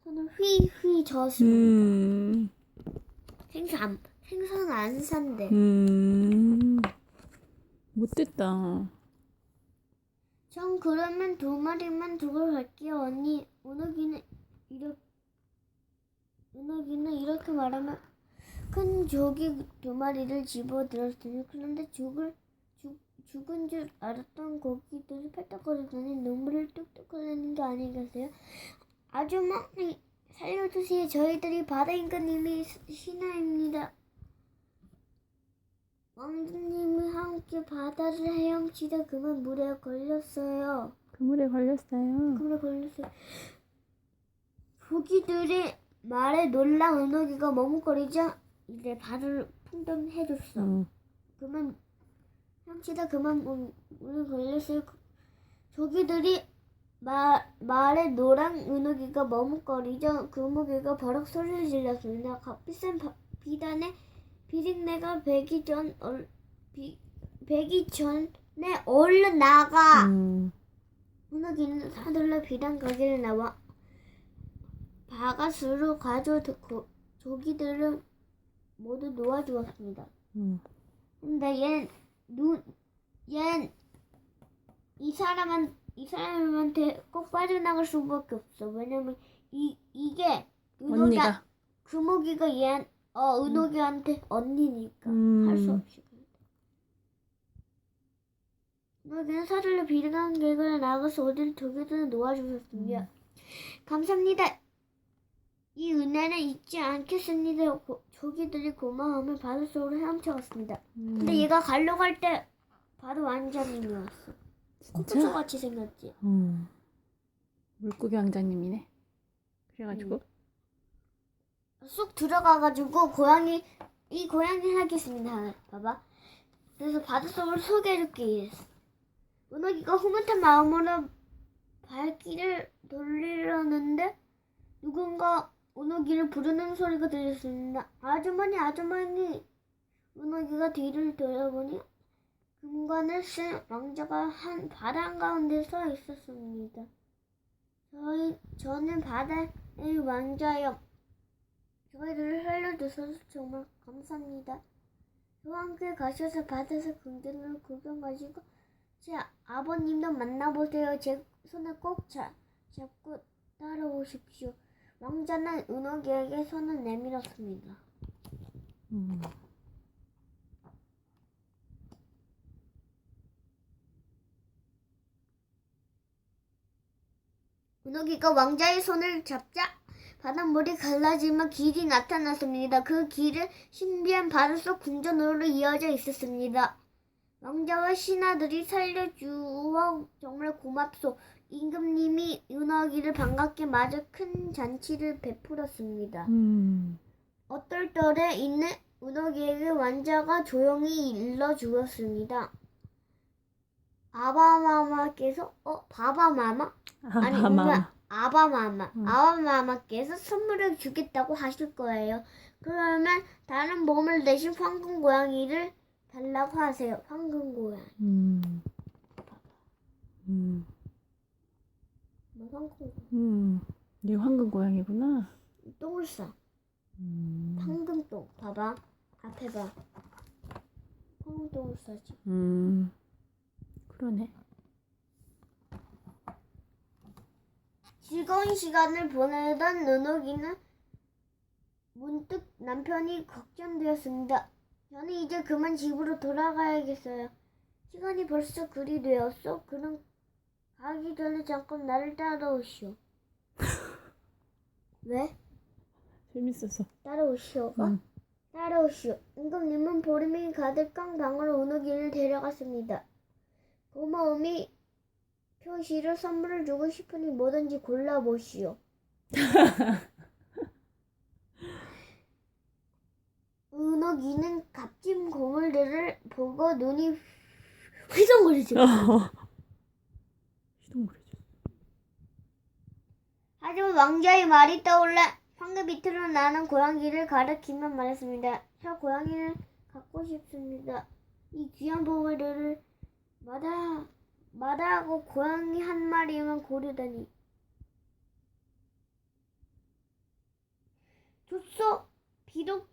손을 휘휘 저었습니다. 생선 안 산대. 못됐다. 전 그러면 2마리만 두고 갈게요. 언니, 은옥이는 이렇게 말하면 큰 조기 2마리를 집어들었으니 그런데 죽은 줄 알았던 고기들이 팔딱거리더니 눈물을 뚝뚝 흘리는 게 아니겠어요? 아주머니 살려주세요. 저희들이 바다 임금님이 신하입니다. 왕자님이 함께 바다를 헤엄치다 그만 물에 걸렸어요. 그물에 걸렸어요. 고기들이 말에 놀라 은옥이가 머뭇거리자 이제 발을 풍덩해줬어. 그만 헤엄치다 그만 물에 걸렸어요. 조기들이 말에 노랑 은옥이가 머뭇거리자 금옥이가 버럭 소리를 질렀습니다. 값비싼 비단에 비린내가 배기 전에 얼른 나가. 은옥이는 서둘러 비단 가게를 나와 바가스로 가져오고 조기들을 모두 놓아주었습니다. 근데 얜 이 사람한테 꼭 빠져나갈 수밖에 없어. 왜냐면 이게 언니가. 금옥이가 은옥이한테 언니니까 할 수 없이. 은옥이는 서둘러 비단 가게를 나가서 어딜 조기들을 놓아주었습니다. 감사합니다. 이 은혜는 잊지 않겠습니다. 조기들이 고마움을 바닷속으로 헤엄쳐갔습니다. 근데 얘가 가려고 할 때 바로 왕자님이었어. 코뿔소같이 생겼지. 물고기 왕자님이네. 그래가지고 쑥 들어가가지고 이 고양이 하겠습니다. 봐봐. 그래서 바닷속으로 소개해줄게 이랬어. 은옥이가 흐뭇한 마음으로 발길을 돌리려는데 누군가 은옥이를 부르는 소리가 들렸습니다. 아주머니. 은옥이가 뒤를 돌아보니 금관을 쓴 왕자가 한 바다 한가운데 서 있었습니다. 저는 바다의 왕자요. 저희를 살려주셔서 정말 감사합니다. 저와 함께 가셔서 바다에서 긍정을 구경하시고 제 아버님도 만나보세요. 제 손을 꼭 잡고 따라오십시오. 왕자는 은옥이에게 손을 내밀었습니다. 은옥이가 왕자의 손을 잡자 바닷물이 갈라지며 길이 나타났습니다. 그 길은 신비한 바닷속 궁전으로 이어져 있었습니다. 왕자와 신하들이 살려주어 정말 고맙소. 임금님이 은옥이를 반갑게 맞아 큰 잔치를 베풀었습니다. 어떨 때에 있는 은옥이에게 왕자가 조용히 일러주었습니다. 아바마마께서 바바마마? 아바마마께서 선물을 주겠다고 하실 거예요. 그러면 다른 몸을 대신 황금 고양이를 달라고 하세요. 황금 고양이. 이게 황금 고양이구나. 똥을 싸. 황금똥. 봐봐. 앞에 봐. 황금똥을 싸지. 그러네. 즐거운 시간을 보내던 은옥이는 문득 남편이 걱정되었습니다. 저는 이제 그만 집으로 돌아가야겠어요. 시간이 벌써 그리 되었어. 그럼 가기 전에 잠깐 나를 따라오시오. 왜? 재밌었어. 따라오시오가? 따라오시오. 임금님은 보름이 가득한 방으로 은옥이를 데려갔습니다. 고마움이 표시로 선물을 주고 싶으니 뭐든지 골라보시오. 은옥이는 값진 고물들을 보고 눈이 휘성거리죠. 하지만 왕자의 말이 떠올라 황금 밑으로 나는 고양이를 가리키며 말했습니다. 저 고양이를 갖고 싶습니다. 이 귀한 보물들을 마다하고 고양이 한 마리만 고르다니. 줬어. 비록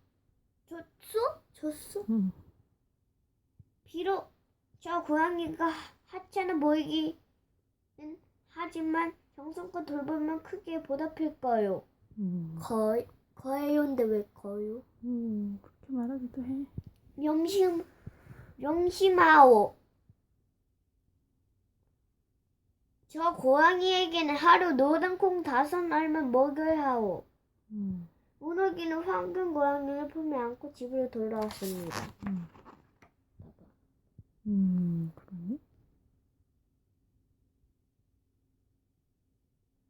줬어. 음. 비록 저 고양이가 하찮아 보이기는 하지만 정성껏 돌보면 크게 보답할 거요. 거예요인데 왜 거요? 그렇게 말하기도 해. 명심하오. 저 고양이에게는 하루 노란 콩 5알만 먹여야 하오. 문어기는 황금 고양이를 품에 안고 집으로 돌아왔습니다. 그러네.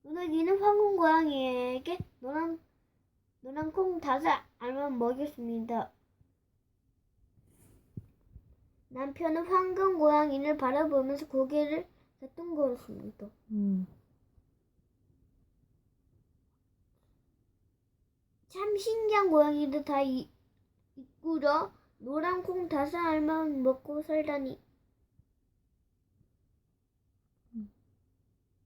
문어기는 황금 고양이에게 노란 콩 5알만 먹였습니다. 남편은 황금 고양이를 바라보면서 고개를 갸뚱거렸습니다. 참 신기한 고양이들 다 이꾸려 노란 콩 5알만 먹고 살다니.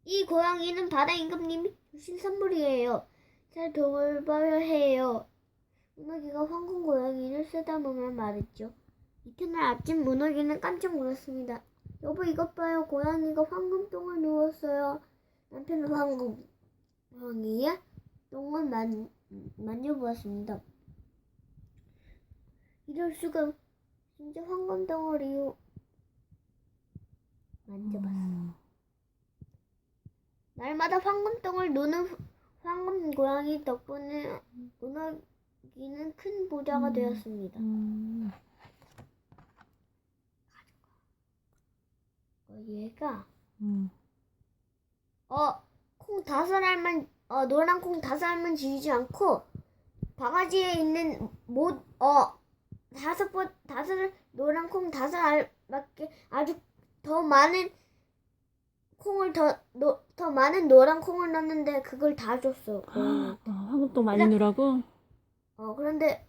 이 고양이는 바다 임금님이 주신 선물이에요. 잘 돌봐야 해요. 문어기가 황금 고양이를 쓰다보며 말했죠. 이튿날 아침 문어기는 깜짝 놀랐습니다. 여보 이것 봐요. 고양이가 황금똥을 누웠어요. 남편은 황금 고양이의 똥을 만져보았습니다. 이럴 수가. 진짜 황금 덩어리요. 만져봤어. 날마다 황금똥을 누는 황금 고양이 덕분에 문어기는 큰 부자가 되었습니다. 얘가 콩 5알만 노란 콩 5알만 지우지 않고 바가지에 있는 노란 콩 5알밖에 아주 더 많은 콩을 더 많은 노란 콩을 넣었는데 그걸 다 줬어. 황금똥 많이 넣으라고? 그런데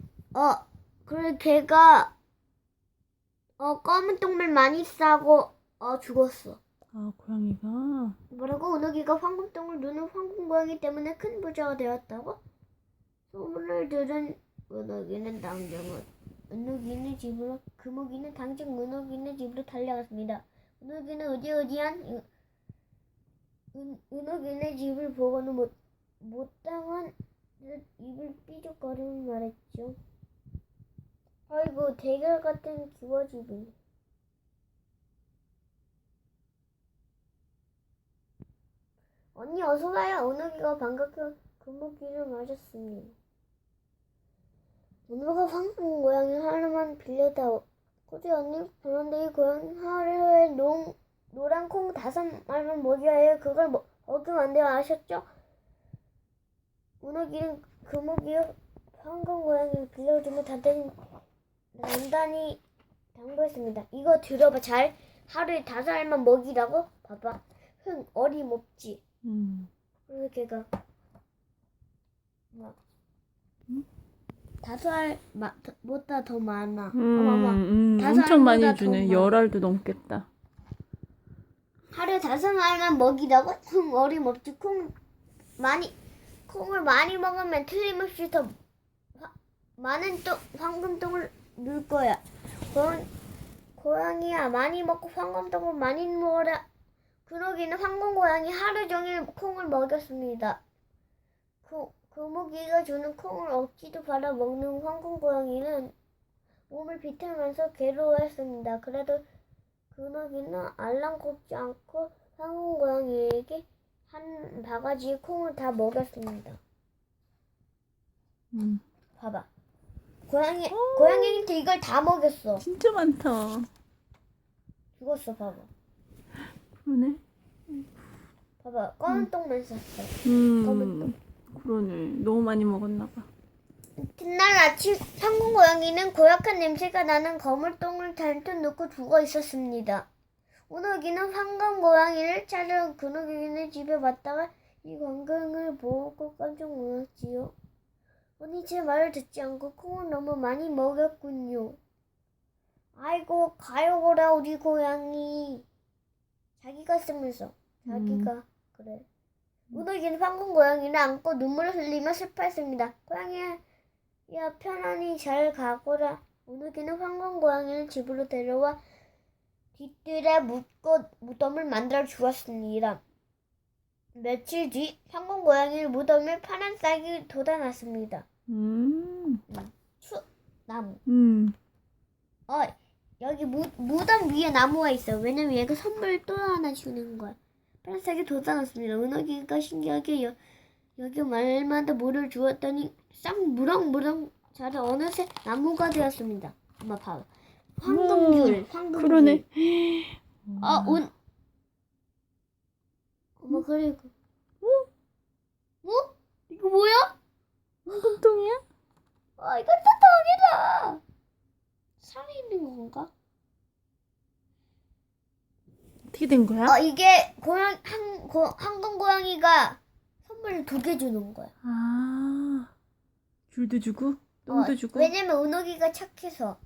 그래 걔가 검은 똥을 많이 싸고 죽었어. 고양이가? 뭐라고? 은옥이가 황금똥을 누는 황금 고양이 때문에 큰 부자가 되었다고? 소문을 들은 은옥이는 당장 은옥이네 집으로 달려갔습니다. 은옥이는 의지의지한 은옥이네 집을 보고는 못당한 듯 입을 삐죽거리며 말했죠. 아이고 대결 같은 기와집이네. 언니 어서와요. 은옥이가 반갑게 금옥이를 맞았습니다. 은옥아 황금 고양이 하나만 빌려다오. 그래 언니. 그런데 이 고양이 하루에 노란 콩 5알만 먹여야 해요. 그걸 먹으면 안 돼요. 아셨죠? 은옥이는 금옥이가 황금 고양이를 빌려주며 단단히 당부했습니다. 이거 들어봐 잘. 하루에 5알만 먹이라고? 봐봐. 어림없지. 그래서 걔가 5알보다 더 많아. 엄청 많이 주네. 10알도 넘겠다. 하루에 5알만 먹이라고? 어림없지. 콩을 많이 먹으면 틀림없이 더 많은 황금똥을 넣을 거야. 고양이야 많이 먹고 황금똥을 많이 먹어라. 금옥이는 황금 고양이 하루 종일 콩을 먹였습니다. 금옥이가 주는 콩을 억지로 받아 먹는 황금 고양이는 몸을 비틀면서 괴로워했습니다. 그래도 금옥이는 알랑겁지 않고 황금 고양이에게 한 바가지의 콩을 다 먹였습니다. 봐봐. 고양이한테 이걸 다 먹였어. 진짜 많다. 죽었어. 봐봐. 그러네. 봐봐. 검은 똥만 쌌어. 검은 똥. 그러네. 너무 많이 먹었나 봐. 이튿날 아침 황금 고양이는 고약한 냄새가 나는 거물똥을 잔뜩 넣고 죽어 있었습니다. 은옥이는 황금 고양이를 찾으러 금옥이네 집에 왔다가 이 광경을 보고 깜짝 놀랐지요. 언니 제 말을 듣지 않고 콩을 너무 많이 먹였군요. 아이고 가요보라 우리 고양이. 자기가 쓰면서 자기가 그래. 은옥이는 황금 고양이를 안고 눈물을 흘리며 슬퍼했습니다. 고양이야 야, 편안히 잘 가거라. 은옥이는 황금 고양이를 집으로 데려와 뒤뜰에 무덤을 만들어 주었습니다. 며칠 뒤 황금 고양이 무덤에 파란 싹이 돋아났습니다. 나무. 여기 무덤 위에 나무가 있어. 왜냐면 얘가 선물 또 하나 주는 거야. 파란 싹이 돋아났습니다. 은옥이가 신기하게 여기 말마다 물을 주었더니 싹 무럭무럭 자라 어느새 나무가 되었습니다. 엄마 봐봐. 황금귤. 그러네. 엄마 그리고 이거 뭐야? 황금통이야? 이거 또 덕이다. 살이 있는 건가? 어떻게 된 거야? 이게 황금 고양이가 선물을 2개 주는 거야. 귤도 주고 똥도 주고. 왜냐면 은옥이가 착해서.